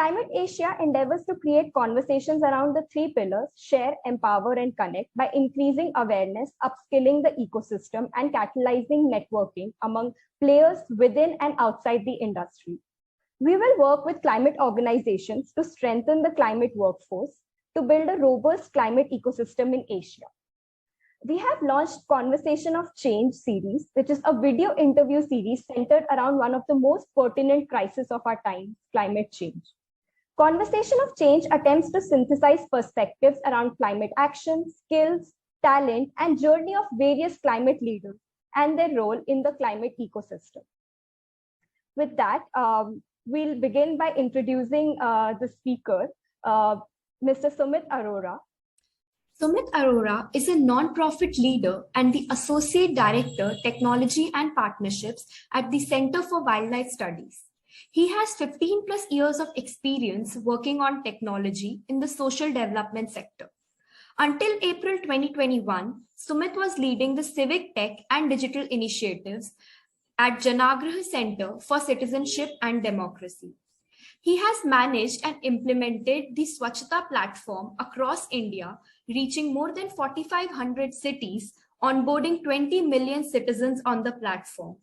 Climate Asia endeavors to create conversations around the three pillars: share, empower, and connect, by increasing awareness, upskilling the ecosystem, and catalyzing networking among players within and outside the industry. We will work with climate organizations to strengthen the climate workforce, to build a robust climate ecosystem in Asia. We have launched Conversation of Change series, which is a video interview series centered around one of the most pertinent crises of our time, climate change. Conversation of Change attempts to synthesize perspectives around climate action, skills, talent, and journey of various climate leaders and their role in the climate ecosystem. With that, we'll begin by introducing the speaker, Mr. Sumit Arora. Sumit Arora is a non-profit leader and the Associate Director, Technology and Partnerships at the Center for Wildlife Studies. He has 15 plus years of experience working on technology in the social development sector. Until April 2021, Sumit was leading the Civic Tech and Digital initiatives at Janaagraha Centre for Citizenship and Democracy. He has managed and implemented the Swachhata Platform across India, reaching more than 4,500 cities, onboarding 20 million citizens on the platform.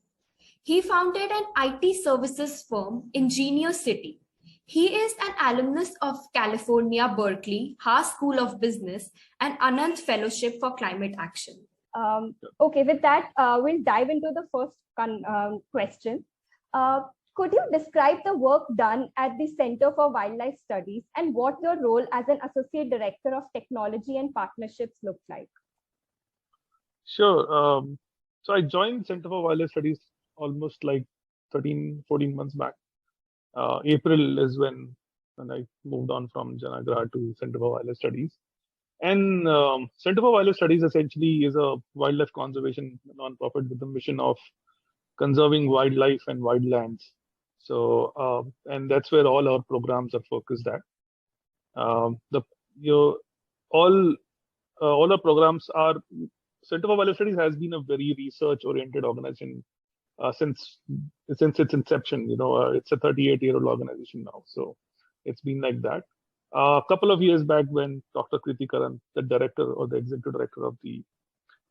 He founded an IT services firm, Ingenious City. He is an alumnus of California, Berkeley, Haas School of Business, and Anand Fellowship for Climate Action. Okay, with that, we'll dive into the first question. Could you describe the work done at the Center for Wildlife Studies and what your role as an Associate Director of Technology and Partnerships looks like? Sure. So I joined Center for Wildlife Studies almost like 13, 14 months back. April is when I moved on from Janaagraha to Center for Wildlife Studies. And Center for Wildlife Studies essentially is a wildlife conservation nonprofit with the mission of conserving wildlife and wildlands. So, and that's where all our programs are focused at. All our programs are, Center for Wildlife Studies has been a very research-oriented organization since its inception. It's a 38-year-old organization now, so it's been like that. A couple of years back, when Dr. Kriti Karan, the director or the executive director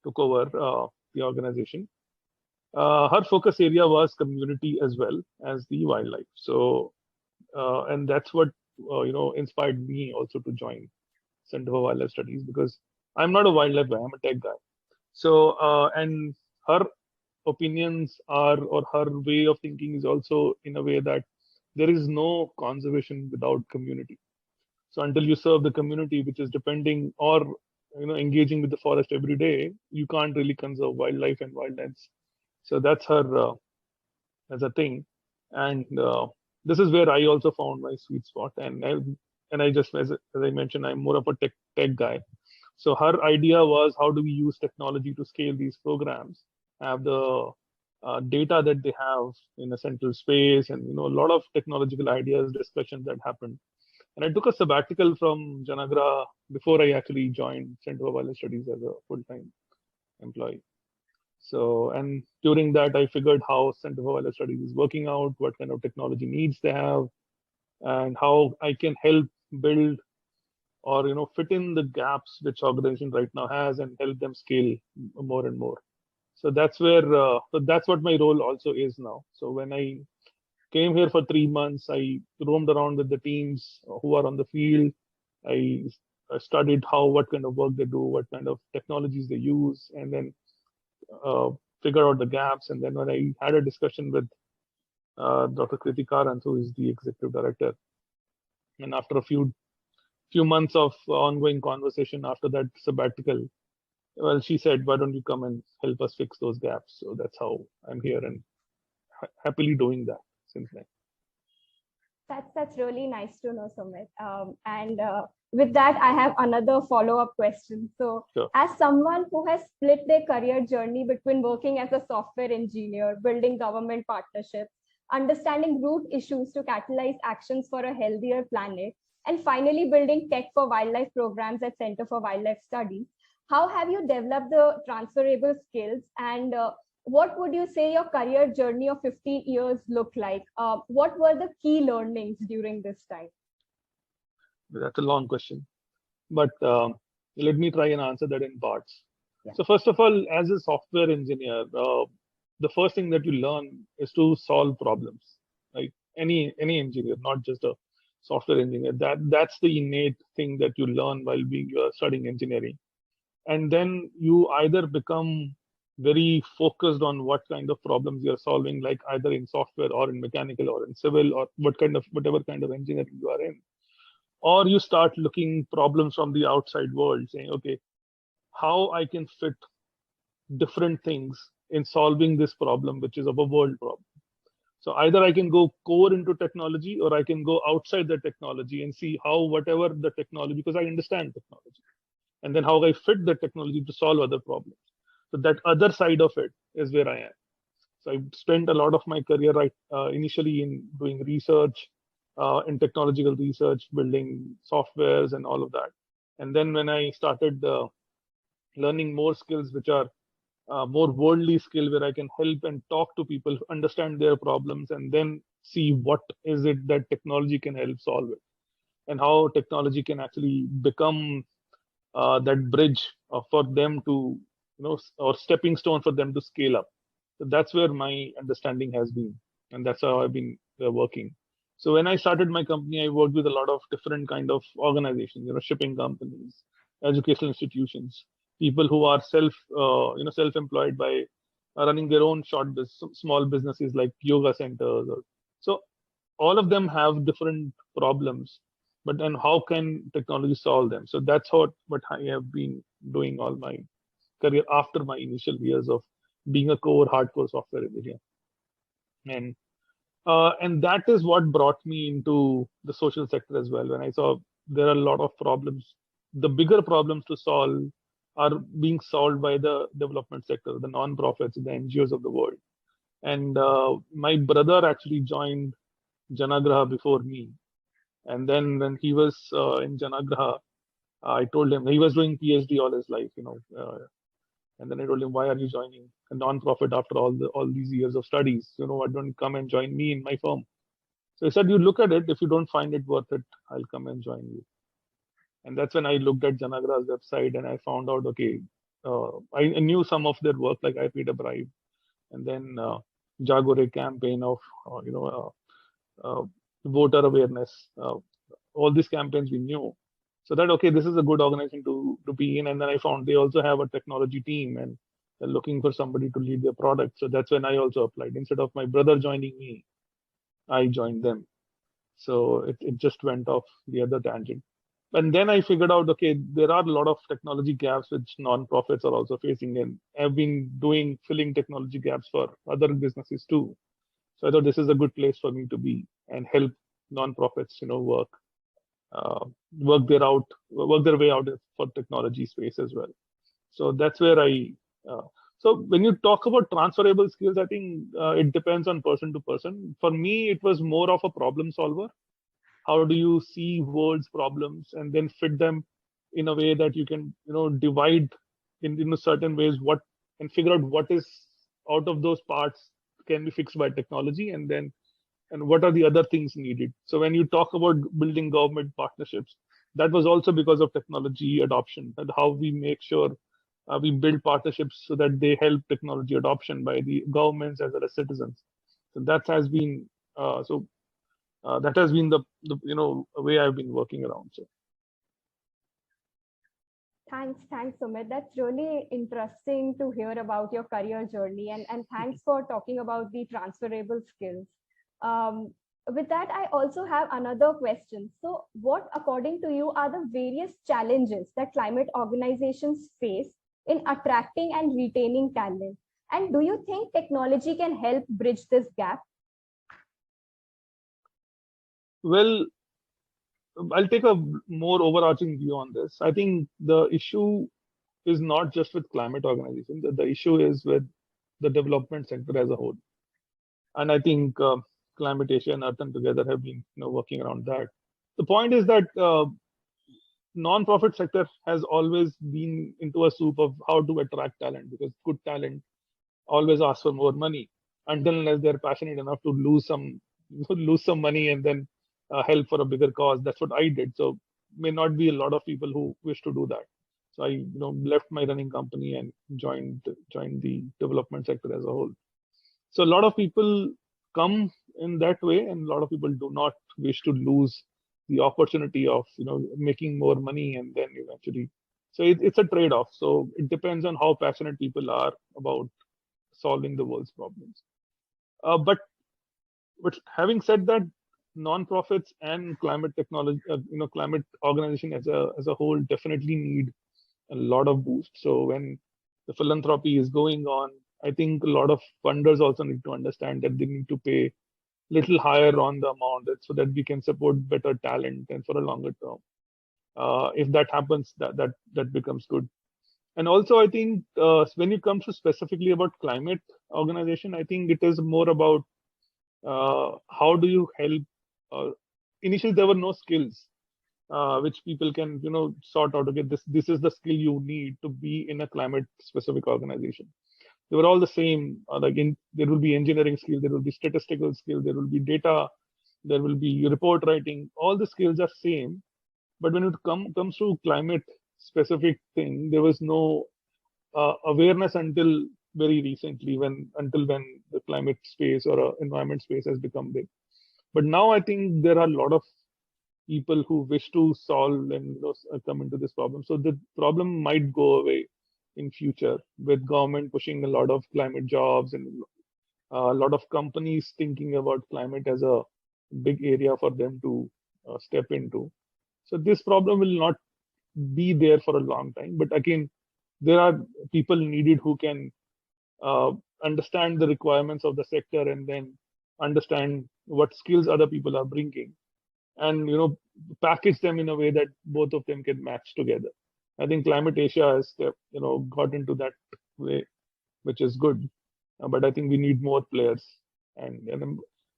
took over the organization, her focus area was community as well as the wildlife. So, and that's what inspired me also to join Center for Wildlife Studies, because I'm not a wildlife guy, I'm a tech guy. So, and her opinions are, or her way of thinking is also in a way that there is no conservation without community. So until you serve the community, which is depending or engaging with the forest every day, you can't really conserve wildlife and wildlands. So that's her as a thing, and this is where I also found my sweet spot. And I just, as I mentioned, I'm more of a tech guy. So her idea was, how do we use technology to scale these programs, have the data that they have in a central space, and a lot of technological ideas, discussions that happened. And I took a sabbatical from Janaagraha before I actually joined Center for Wildlife Studies as a full-time employee. So, and during that, I figured how Center for Wildlife Studies is working out, what kind of technology needs they have, and how I can help build or fit in the gaps which organization right now has and help them scale more and more. So that's where so that's what my role also is now. So when I came here for 3 months, I roamed around with the teams who are on the field. I studied what kind of work they do, what kind of technologies they use, and then figure out the gaps. And then when I had a discussion with Dr. Kriti Karan, who is the executive director, and after a few months of ongoing conversation after that sabbatical, well, she said, why don't you come and help us fix those gaps? So that's how I'm here and happily doing that since then. That's really nice to know, Sumit. With that, I have another follow-up question. So, sure. As someone who has split their career journey between working as a software engineer, building government partnerships, understanding root issues to catalyze actions for a healthier planet, and finally building tech for wildlife programs at Center for Wildlife Studies, how have you developed the transferable skills, and what would you say your career journey of 15 years looked like? What were the key learnings during this time? That's a long question, but let me try and answer that in parts. Yeah. So first of all, as a software engineer, the first thing that you learn is to solve problems. Right? Any engineer, not just a software engineer. That's the innate thing that you learn while you are studying engineering, and then you either become very focused on what kind of problems you're solving, like either in software or in mechanical or in civil or whatever kind of engineering you are in, or you start looking problems from the outside world, saying, okay, how I can fit different things in solving this problem, which is of a world problem. So either I can go core into technology, or I can go outside the technology and see how whatever the technology, because I understand technology, and then how I fit the technology to solve other problems. So that other side of it is where I am. So I've spent a lot of my career initially in doing research, in technological research, building softwares and all of that. And then when I started learning more skills, which are more worldly skill, where I can help and talk to people, understand their problems, and then see what is it that technology can help solve it, and how technology can actually become that bridge for them to, or stepping stone for them to scale up. So that's where my understanding has been, and that's how I've been working. So when I started my company, I worked with a lot of different kind of organizations, shipping companies, educational institutions, people who are self-employed by running their own small businesses like yoga centers. So all of them have different problems, but then how can technology solve them? So that's what I have been doing all my career after my initial years of being a core hardcore software engineer. And that is what brought me into the social sector as well. When I saw there are a lot of problems, the bigger problems to solve are being solved by the development sector, the non-profits, the NGOs of the world. And my brother actually joined Janaagraha before me. And then when he was in Janaagraha, I told him, he was doing PhD all his life, and then I told him, why are you joining a non-profit after all these years of studies? Why don't you come and join me in my firm? So he said, you look at it. If you don't find it worth it, I'll come and join you. And that's when I looked at Janaagraha's website and I found out, okay, I knew some of their work, like I paid a bribe. And then Jagore campaign of, voter awareness, all these campaigns we knew. So that, okay, this is a good organization to be in. And then I found they also have a technology team and they're looking for somebody to lead their product. So that's when I also applied. Instead of my brother joining me, I joined them. So it just went off the other tangent. And then I figured out, okay, there are a lot of technology gaps which non-profits are also facing. And I've been filling technology gaps for other businesses too. So I thought this is a good place for me to be and help non-profits, work their way out for technology space as well. So that's where so when you talk about transferable skills, I think it depends on person to person. For me, it was more of a problem solver. How do you see world's problems and then fit them in a way that you can, divide in certain ways and figure out what is out of those parts can be fixed by technology, and what are the other things needed. So when you talk about building government partnerships, that was also because of technology adoption and how we make sure we build partnerships so that they help technology adoption by the governments as well as citizens. So that has been the way I've been working around. So Thanks, Sumit. That's really interesting to hear about your career journey, and thanks for talking about the transferable skills. With that, I also have another question. So what, according to you, are the various challenges that climate organizations face in attracting and retaining talent? And do you think technology can help bridge this gap? Well, I'll take a more overarching view on this. I think the issue is not just with climate organizations. The issue is with the development sector as a whole. And I think Climate Asia and Earth and Together have been working around that. The point is that non-profit sector has always been into a soup of how to attract talent, because good talent always asks for more money until unless they're passionate enough to lose some money and then help for a bigger cause. That's what I did. So may not be a lot of people who wish to do that. So I left my running company and joined the development sector as a whole. So a lot of people come in that way, and a lot of people do not wish to lose the opportunity of making more money, and then eventually. So it's a trade-off. So it depends on how passionate people are about solving the world's problems. But having said that, non-profits and climate technology, climate organization as a whole definitely need a lot of boost. So when the philanthropy is going on, I think a lot of funders also need to understand that they need to pay little higher on the amount so that we can support better talent and for a longer term. If that happens, that becomes good. And also, I think when it comes to specifically about climate organization, I think it is more about how do you help. Initially, there were no skills which people can sort out. Okay, this is the skill you need to be in a climate specific organization. They were all the same. There will be engineering skill, there will be statistical skill, there will be data, there will be report writing. All the skills are same, but when it comes to climate specific thing, there was no awareness until very recently, until when the climate space or environment space has become big. But now I think there are a lot of people who wish to solve and come into this problem. So the problem might go away in future with government pushing a lot of climate jobs and a lot of companies thinking about climate as a big area for them to step into. So this problem will not be there for a long time. But again, there are people needed who can understand the requirements of the sector and then understand what skills other people are bringing, and package them in a way that both of them can match together. I think Climate Asia has got into that way, which is good. But I think we need more players, and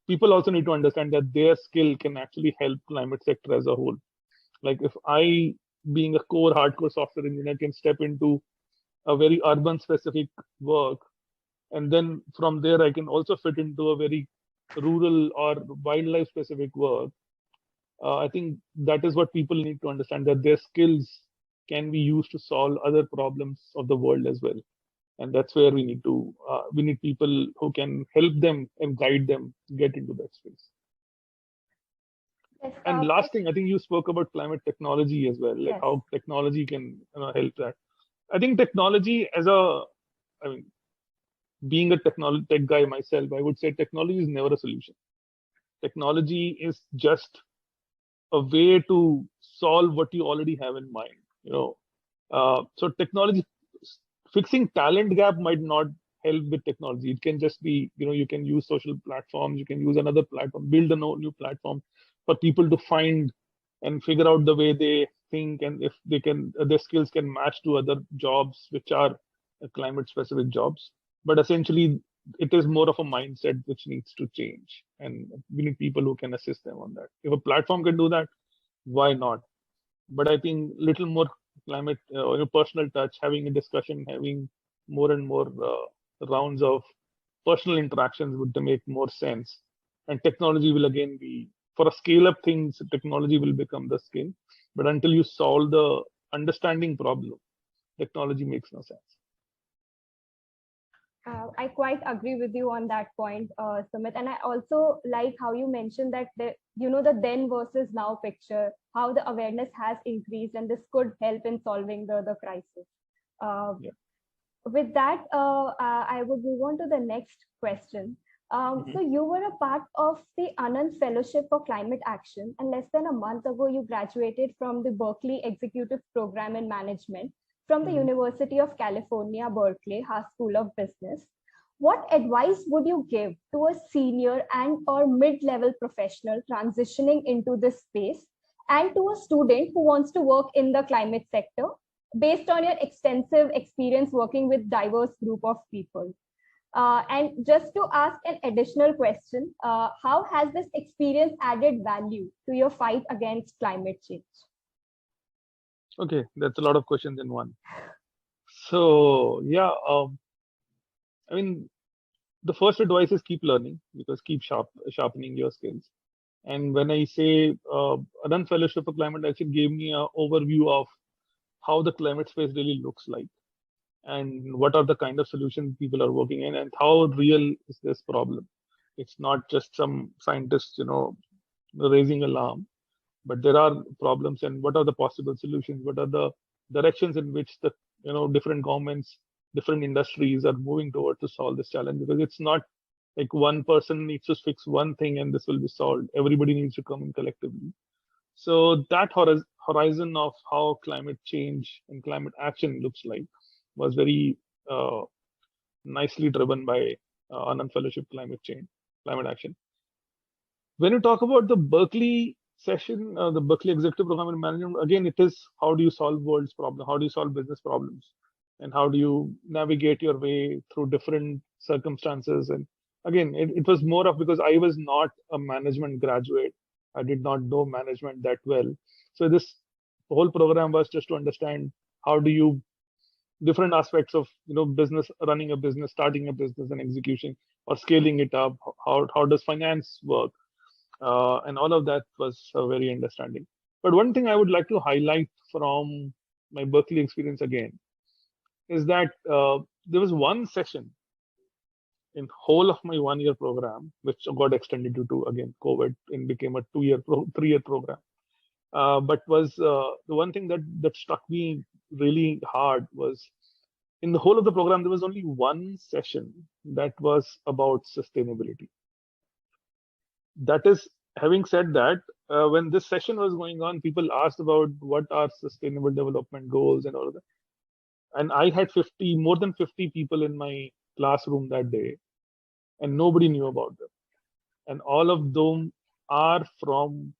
people also need to understand that their skill can actually help climate sector as a whole. Like if I, being a core hardcore software engineer, can step into a very urban specific work, and then from there I can also fit into a very rural or wildlife specific work. I think that is what people need to understand, that their skills can be used to solve other problems of the world as well. And that's where we need people who can help them and guide them get into that space. Yes, And last thing, I think you spoke about climate technology as well, like how technology can help that. I think technology being a tech guy myself, I would say technology is never a solution. Technology is just a way to solve what you already have in mind. So technology, fixing talent gap might not help with technology. It can just be, you can use social platforms, you can use another platform, build a new platform for people to find and figure out the way they think, and if their skills can match to other jobs which are climate specific jobs. But essentially, it is more of a mindset which needs to change, and we need people who can assist them on that. If a platform can do that, why not? But I think little more climate, personal touch, having a discussion, having more and more rounds of personal interactions would make more sense. And technology will again be, for a scale up things, technology will become the skill. But until you solve the understanding problem, technology makes no sense. I quite agree with you on that point, Sumit. And I also like how you mentioned that the then versus now picture, how the awareness has increased, and this could help in solving the crisis. With that, I would move on to the next question. So you were a part of the Anand Fellowship for Climate Action, and less than a month ago, you graduated from the Berkeley Executive Program in Management from the University of California, Berkeley, Haas School of Business. What advice would you give to a senior and or mid-level professional transitioning into this space, and to a student who wants to work in the climate sector based on your extensive experience working with diverse group of people? And just to ask an additional question, how has this experience added value to your fight against climate change? Okay, that's a lot of questions in one. So yeah, I mean, the first advice is keep learning, because keep sharpening your skills. And when I say Anand Fellowship for Climate Action gave me an overview of how the climate space really looks like and what are the kind of solutions people are working in and how real is this problem. It's not just some scientists, raising alarm, but there are problems and what are the possible solutions? What are the directions in which the different governments, different industries are moving toward to solve this challenge? Because it's not like one person needs to fix one thing and this will be solved. Everybody needs to come in collectively. So that horizon of how climate change and climate action looks like was very nicely driven by Anand Fellowship Climate Action. When you talk about the Berkeley session, the Berkeley Executive Program and Management, again, it is how do you solve world's problem? How do you solve business problems? And how do you navigate your way through different circumstances? And again, it was more of because I was not a management graduate. I did not know management that well. So this whole program was just to understand how do you different aspects of business, running a business, starting a business, and execution or scaling it up. How does finance work? And all of that was very understanding. But one thing I would like to highlight from my Berkeley experience again is that there was one session in whole of my 1 year program, which got extended due to again COVID and became a 3 year program. But was the one thing that struck me really hard was in the whole of the program there was only one session that was about sustainability. That is, having said that, when this session was going on, people asked about what are sustainable development goals and all of that. And I had more than 50 people in my classroom that day, and nobody knew about them. And all of them are from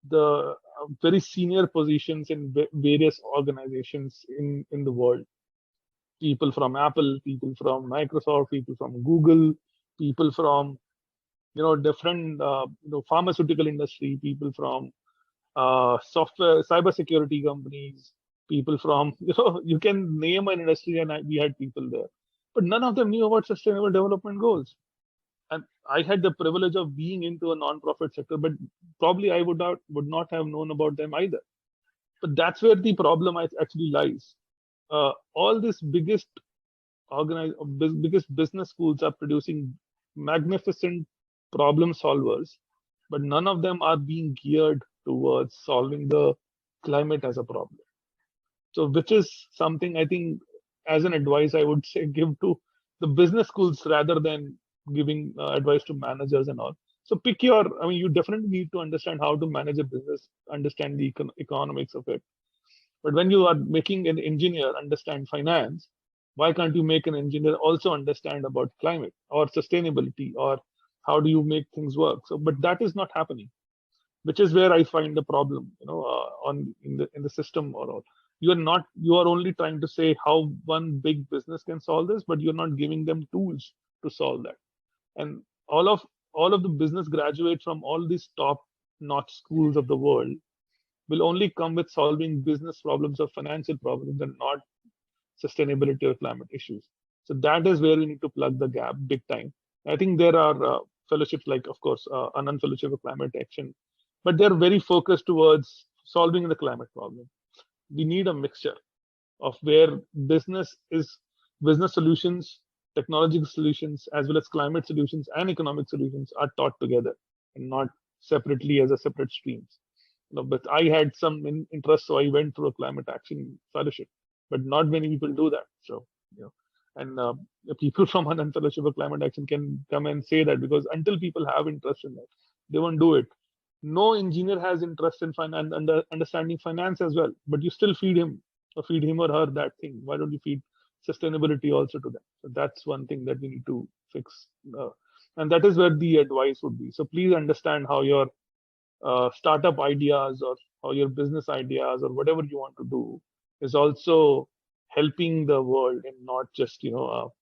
the very senior positions in various organizations in the world. People from Apple, people from Microsoft, people from Google, people from different pharmaceutical industry, people from software, cybersecurity companies, people from you can name an industry, and we had people there, but none of them knew about sustainable development goals. And I had the privilege of being into a non-profit sector, but probably I would not have known about them either. But that's where the problem actually lies. All these biggest business schools are producing magnificent problem solvers, but none of them are being geared towards solving the climate as a problem. So, which is something I think, as an advice, I would say give to the business schools rather than giving advice to managers and all. So, you definitely need to understand how to manage a business, understand the economics of it. But when you are making an engineer understand finance, why can't you make an engineer also understand about climate or sustainability or how do you make things work? So, but that is not happening, which is where I find the problem. In the system or all. You are only trying to say how one big business can solve this, but you're not giving them tools to solve that. And all of the business graduates from all these top-notch schools of the world will only come with solving business problems or financial problems and not sustainability or climate issues. So that is where we need to plug the gap big time. I think there are fellowships like, of course, Anand Fellowship of Climate Action, but they're very focused towards solving the climate problem. We need a mixture of where business solutions, technological solutions, as well as climate solutions and economic solutions are taught together and not separately as a separate streams. But I had some interest, so I went through a climate action fellowship. But not many people do that. So, and people from Anand Fellowship of Climate Action can come and say that, because until people have interest in that, they won't do it. No engineer has interest in finance, understanding finance as well, but you still feed him or her that thing. Why don't you feed sustainability also to them? So that's one thing that we need to fix. And that is where the advice would be. So please understand how your startup ideas or how your business ideas or whatever you want to do is also helping the world and not just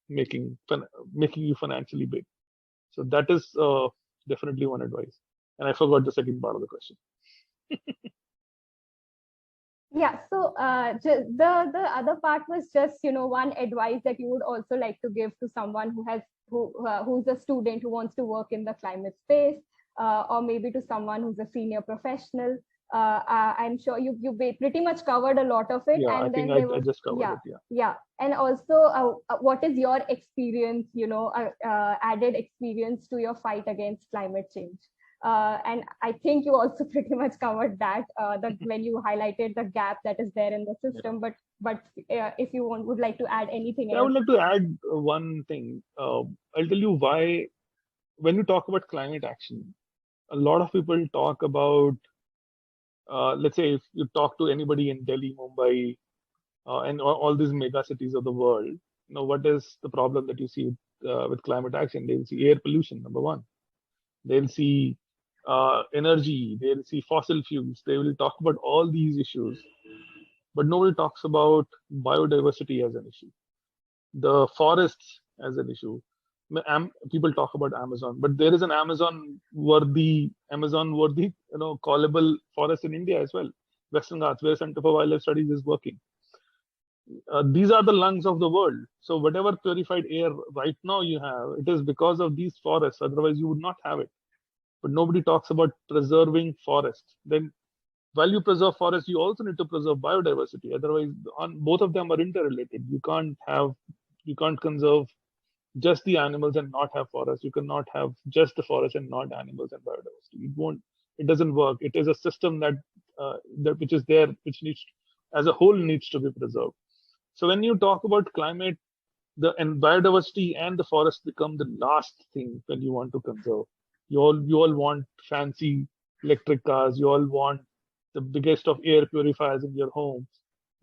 making you financially big. So that is definitely one advice. And I forgot the second part of the question. Yeah, so the other part was just one advice that you would also like to give to someone who's a student who wants to work in the climate space, or maybe to someone who's a senior professional. I'm sure you pretty much covered a lot of it. Yeah, I And think then there I was, just covered yeah, it. Yeah. yeah. And also, what is your experience, added experience to your fight against climate change? And I think you also pretty much covered that when you highlighted the gap that is there in the system. But if you would like to add anything Yeah, I would else. like to add one thing. I'll tell you why. When you talk about climate action, a lot of people talk about, let's say, if you talk to anybody in Delhi, Mumbai, and all these mega cities of the world, what is the problem that you see with climate action? They'll see air pollution, number one. They'll see energy. They'll see fossil fuels. They will talk about all these issues, but nobody talks about biodiversity as an issue, the forests as an issue. People talk about Amazon, but there is an Amazon-worthy, callable forest in India as well. Western Ghats, where Center for Wildlife Studies is working. These are the lungs of the world. So whatever purified air right now you have, it is because of these forests. Otherwise, you would not have it. But nobody talks about preserving forests. Then, while you preserve forests, you also need to preserve biodiversity. Otherwise, both of them are interrelated. You can't conserve just the animals and not have forests. You cannot have just the forest and not animals and biodiversity. It doesn't work. It is a system that which is there, which needs, as a whole, needs to be preserved. So when you talk about climate, and biodiversity and the forest become the last thing when you want to conserve. You all want fancy electric cars. You all want the biggest of air purifiers in your homes,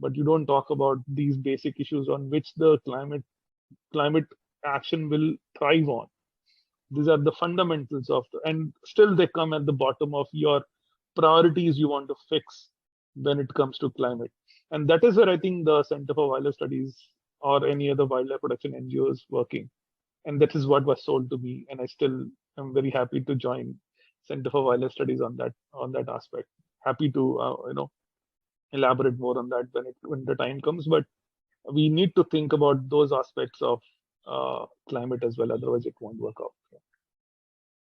but you don't talk about these basic issues on which the climate action will thrive on. These are the fundamentals and still they come at the bottom of your priorities you want to fix when it comes to climate. And that is where I think the Center for Wildlife Studies or any other wildlife protection NGO is working. And that is what was sold to me. And I still am very happy to join Center for Wildlife Studies on that aspect. Happy to elaborate more on that when the time comes. But we need to think about those aspects of climate as well. Otherwise, it won't work out.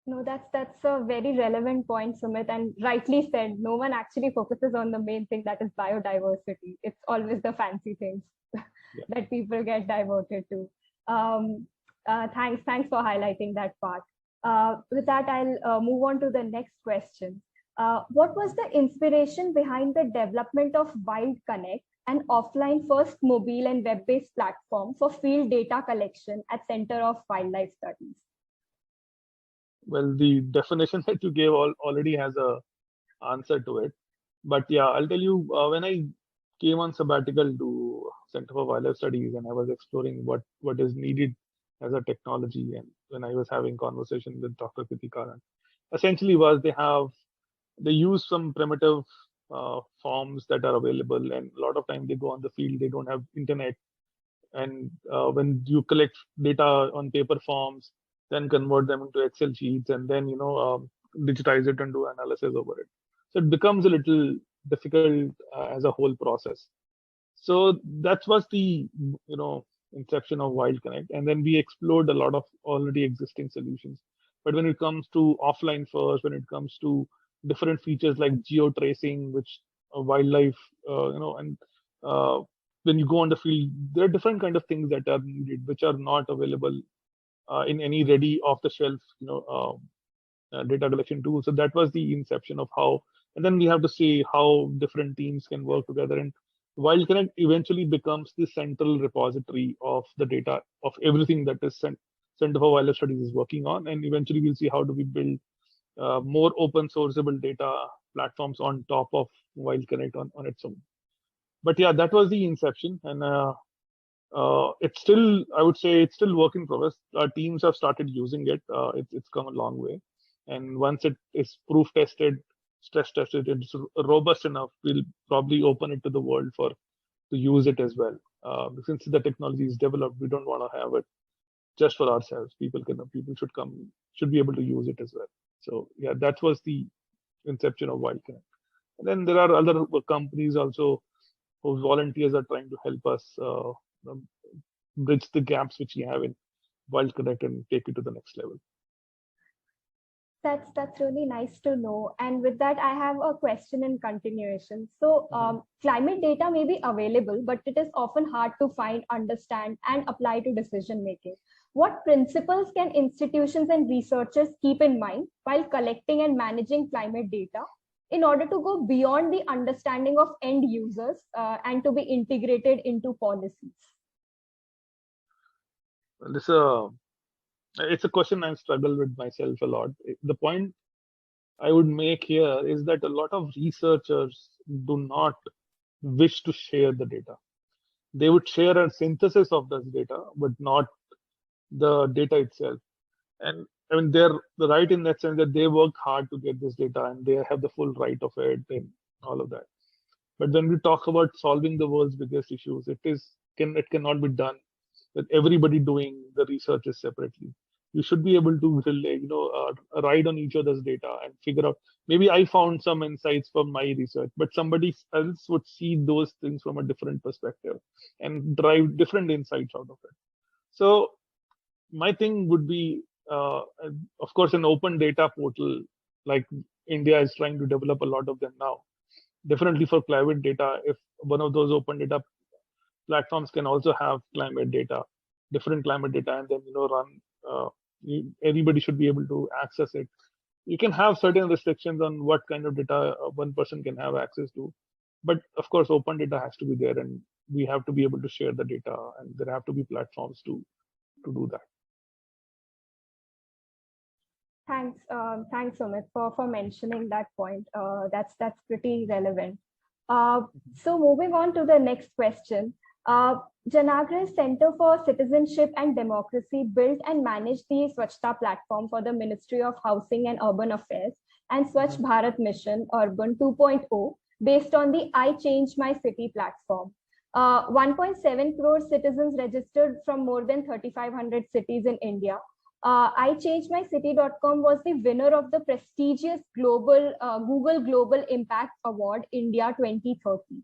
No, that's a very relevant point, Sumit, and rightly said. No one actually focuses on the main thing, that is biodiversity. It's always the fancy things that people get diverted to. Thanks for highlighting that part. With that, I'll move on to the next question. What was the inspiration behind the development of Wild Connect, an offline first mobile and web-based platform for field data collection at Center of Wildlife Studies? Well, the definition that you gave already has a answer to it. But yeah, I'll tell you, when I came on sabbatical to Center for Wildlife Studies and I was exploring what is needed as a technology, and when I was having conversation with Dr. Kritika, essentially they use some primitive forms that are available, and a lot of time they go on the field, they don't have internet, and when you collect data on paper forms, then convert them into Excel sheets, and then digitize it and do analysis over it. So it becomes a little difficult as a whole process. So that was the inception of Wild Connect, and then we explored a lot of already existing solutions. But when it comes to offline first, when it comes to different features like geo tracing, which wildlife, and when you go on the field, there are different kind of things that are needed, which are not available in any ready off-the-shelf, data collection tool. So that was the inception of how, and then we have to see how different teams can work together. And Wild Connect eventually becomes the central repository of the data of everything that is Center for Wildlife Studies is working on. And eventually we'll see how do we build more open sourceable data platforms on top of Wild Connect on its own. But yeah, that was the inception, and it's still, I would say, it's still work in progress. Our teams have started using it. It's come a long way, and once it is proof tested, stress tested, it's robust enough, we'll probably open it to the world to use it as well. Since the technology is developed, we don't want to have it just for ourselves. People should be able to use it as well. So yeah, that was the inception of Wild Connect. And then there are other companies also whose volunteers are trying to help us bridge the gaps which we have in Wild Connect and take it to the next level. That's really nice to know. And with that, I have a question in continuation. So, climate data may be available, but it is often hard to find, understand, and apply to decision making. What principles can institutions and researchers keep in mind while collecting and managing climate data in order to go beyond the understanding of end users and to be integrated into policies? This it's a question I struggle with myself a lot. The point I would make here is that a lot of researchers do not wish to share the data. They would share a synthesis of this data, but not the data itself. And I mean, they're right in that sense that they worked hard to get this data and they have the full right of it and all of that. But when we talk about solving the world's biggest issues, it cannot be done with everybody doing the researches separately. You should be able to relay, ride on each other's data and figure out. Maybe I found some insights from my research, but somebody else would see those things from a different perspective and drive different insights out of it. So my thing would be, of course, an open data portal like India is trying to develop a lot of them now. Definitely for climate data, if one of those open data platforms can also have climate data, different climate data, and then run. Everybody should be able to access it. You can have certain restrictions on what kind of data one person can have access to, but of course, open data has to be there, and we have to be able to share the data, and there have to be platforms to do that. Thanks, Sumit, for mentioning that point. That's pretty relevant. So moving on to the next question. Janaagraha Centre for Citizenship and Democracy built and managed the Swachhata Platform for the Ministry of Housing and Urban Affairs and Swachh Bharat Mission Urban 2.0 based on the I Change My City platform. 1.7 crore citizens registered from more than 3,500 cities in India. iChangeMyCity.com was the winner of the prestigious Google Global Impact Award India 2030.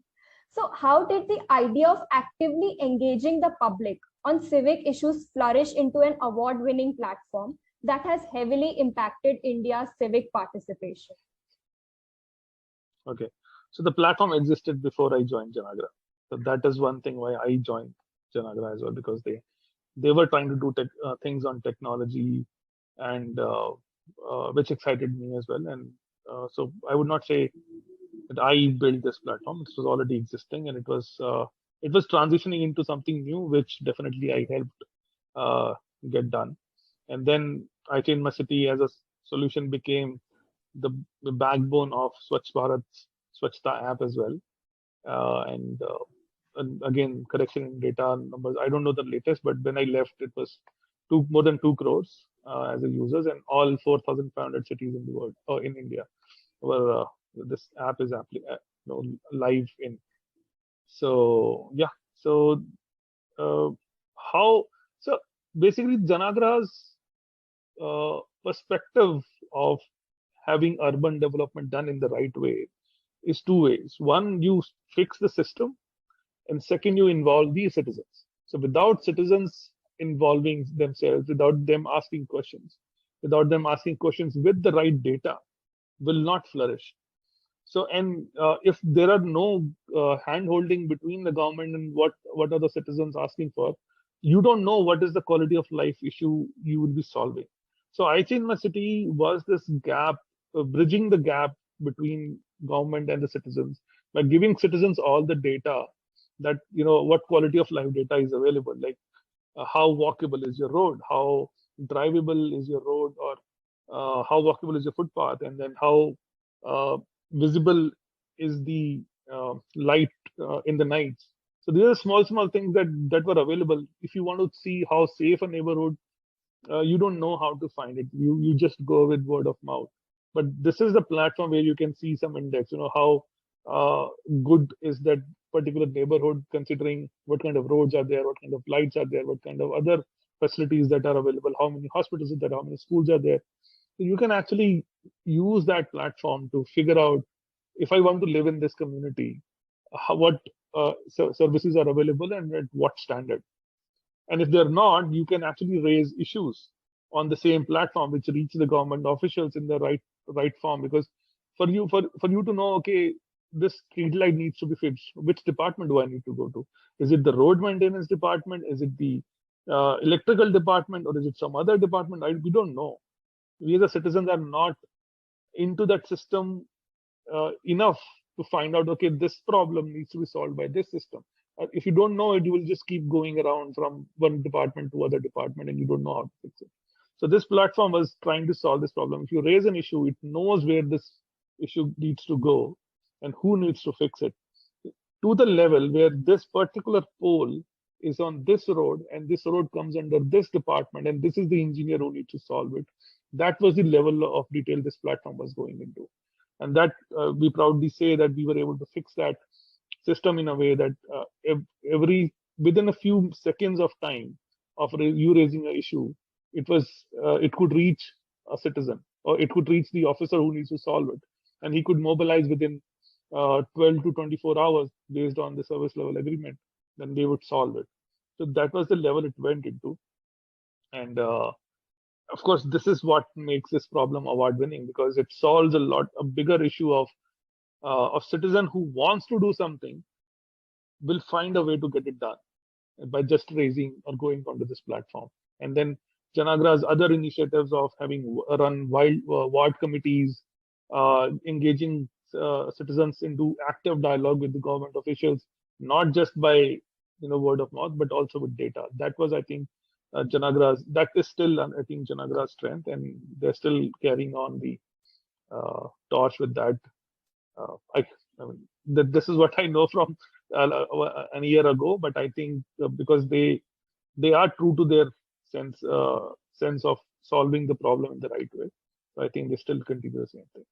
So how did the idea of actively engaging the public on civic issues flourish into an award-winning platform that has heavily impacted India's civic participation? Okay, so the platform existed before I joined Janaagraha. So that is one thing why I joined Janaagraha as well, because they were trying to do things on technology, and which excited me as well. And so I would not say that I built this platform. This was already existing, and it was transitioning into something new, which definitely I helped get done. And then I Changed My City as a solution became the backbone of Swachh Bharat's Swachhata app as well. And again, correction in data numbers, I don't know the latest, but when I left, it was more than 2 crores as a users, and all 4,500 cities in the world, or in India, were this app is live in. So yeah, so basically Janaagraha's perspective of having urban development done in the right way is two ways. One, you fix the system, and second, you involve the citizens. So without citizens involving themselves, without them asking questions with the right data, will not flourish. So, and if there are no hand-holding between the government and what are the citizens asking for, you don't know what is the quality of life issue you will be solving. So I Change My City was this gap, bridging the gap between government and the citizens by giving citizens all the data that, what quality of life data is available, like how walkable is your road, how drivable is your road, or how walkable is your footpath, and then how visible is the light in the nights. So these are small things that were available. If you want to see how safe a neighborhood, you don't know how to find it. You just go with word of mouth. But this is the platform where you can see some index. How good is that particular neighborhood, considering what kind of roads are there, what kind of lights are there, what kind of other facilities that are available, how many hospitals are there, how many schools are there. So you can actually use that platform to figure out, if I want to live in this community, what services are available and at what standard. And if they're not, you can actually raise issues on the same platform, which reach the government officials in the right form. Because for you to know, okay, this street light needs to be fixed, which department do I need to go to? Is it the road maintenance department? Is it the electrical department, or is it some other department? We don't know. We as the citizens are not into that system enough to find out, okay, this problem needs to be solved by this system. If you don't know it, you will just keep going around from one department to other department, and you don't know how to fix it. So this platform was trying to solve this problem. If you raise an issue, it knows where this issue needs to go and who needs to fix it, to the level where this particular pole is on this road, and this road comes under this department, and this is the engineer who needs to solve it. That was the level of detail this platform was going into. And that we proudly say that we were able to fix that system in a way that within a few seconds of time of you raising an issue, it could reach a citizen, or it could reach the officer who needs to solve it, and he could mobilize within 12 to 24 hours based on the service level agreement. Then they would solve it. So that was the level it went into. And of course, this is what makes this problem award-winning, because it solves a bigger issue of citizen who wants to do something will find a way to get it done by just raising or going onto this platform. And then Janaagraha's other initiatives of having run ward committees, engaging citizens into active dialogue with the government officials, not just by word of mouth, but also with data. That was, I think, that is still, I think, Janaagraha's strength, and they're still carrying on the torch with that. I mean, this is what I know from a year ago, but I think because they are true to their sense of solving the problem in the right way, so I think they still continue the same thing.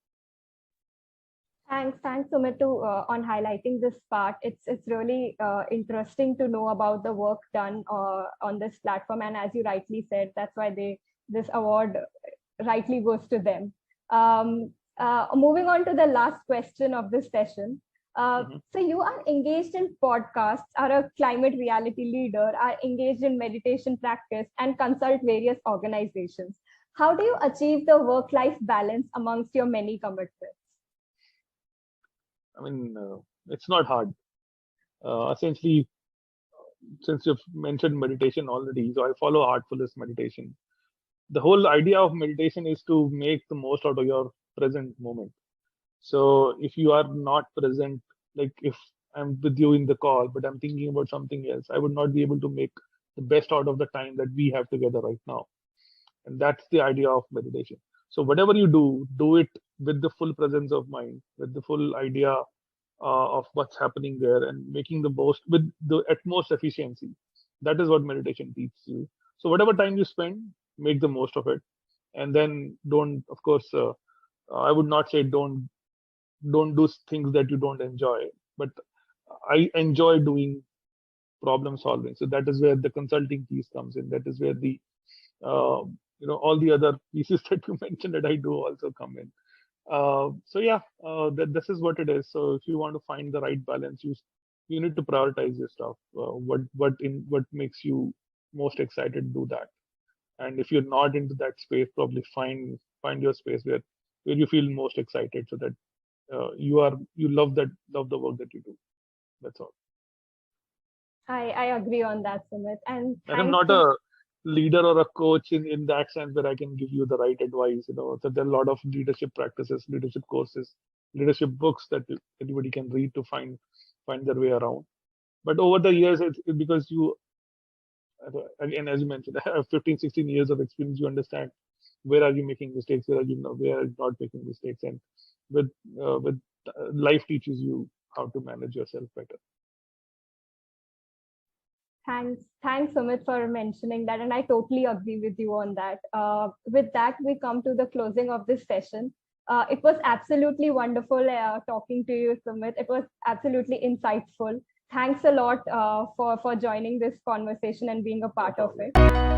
Thanks, Sumit, on highlighting this part. It's really interesting to know about the work done on this platform, and as you rightly said, that's why this award rightly goes to them. Moving on to the last question of this session. So you are engaged in podcasts, are a climate reality leader, are engaged in meditation practice, and consult various organizations. How do you achieve the work-life balance amongst your many commitments? I mean, it's not hard. Essentially, since you've mentioned meditation already, so I follow Heartfulness meditation. The whole idea of meditation is to make the most out of your present moment. So if you are not present, like if I'm with you in the call, but I'm thinking about something else, I would not be able to make the best out of the time that we have together right now. And that's the idea of meditation. So whatever you do it with the full presence of mind, with the full idea of what's happening there, and making the most with the utmost efficiency. That is what meditation teaches you. So whatever time you spend, make the most of it. And then don't, of course, I would not say don't do things that you don't enjoy, but I enjoy doing problem solving. So that is where the consulting piece comes in. That is where the all the other pieces that you mentioned that I do also come in. So yeah, this is what it is. So if you want to find the right balance, you need to prioritize your stuff. What makes you most excited to do that. And if you're not into that space, probably find your space where you feel most excited, so that you love the work that you do. That's all. I agree on that, Sumit. And I'm not a leader or a coach in that sense that I can give you the right advice. So there are a lot of leadership practices, leadership courses, leadership books that anybody can read to find their way around. But over the years, it's because you, again, as you mentioned, I have 15, 16 years of experience. You understand where are you making mistakes, where are you not making mistakes, and with life teaches you how to manage yourself better. Thanks, Sumit, for mentioning that, and I totally agree with you on that. With that, we come to the closing of this session. It was absolutely wonderful talking to you, Sumit. It was absolutely insightful. Thanks a lot for joining this conversation and being a part of it.